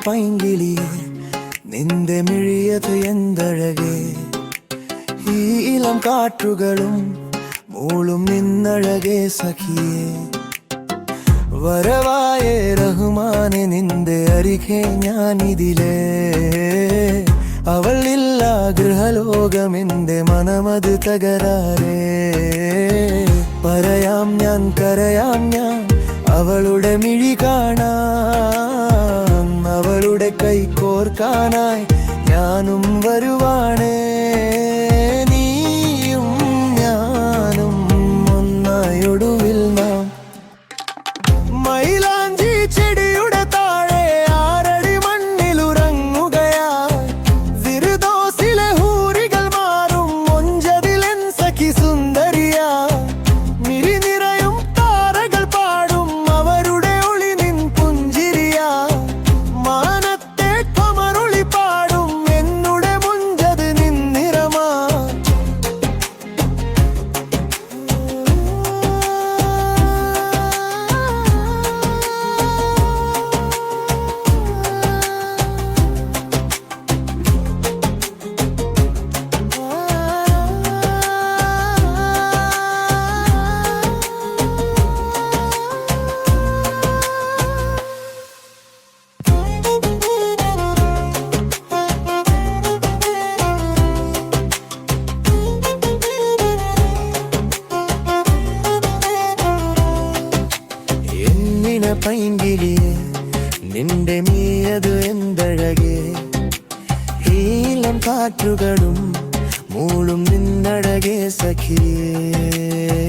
പൈങ്കിളിയെ നിന്റെ മിഴിയത് എന്തഴകേ ഈ ഇളം കാറ്റുകളും മൂളും നിന്നഴകേ സഖിയേ വരവായേ റഹ്മാനെ നിന്റെ അരികെ ഞാനിതിലേ അവൾ ഇല്ല ഗൃഹലോകമെന്റെ മനമത് തകരാറേ പറയാം ഞാൻ കരയാം ഞാൻ അവളുടെ മിഴി കാണാൻ അവളുടെ കൈ കോർക്കാനായി ഞാനും വരുവാണേ നീയും ഞാനും ഒന്നായൊടുവിൽ നാം മൈലാഞ്ചി ചെടിയുടെ താഴെ ആരടി മണ്ണിലുറങ്ങുകയാ ഫിർദൗസിലെ ഹൂറികൾ മാറും മൊഞ്ചതിലെൻ സഖി സുന്ദരിയാ മിഴി നിറയും താരകൾ പാടും അവരുടെ ഒളി നിൻ പുഞ്ചിരിയാ മാനത്തെ കമറുളി പാടും എന്നുടെ മുഞ്ചത് നിന്നിറമാ പൈങ്കിളിയെ നിന്റെ മീയത് എന്തഴകേ ഈലം കാറ്റുകളും മൂളും നിന്നഴകേ സഖിയേ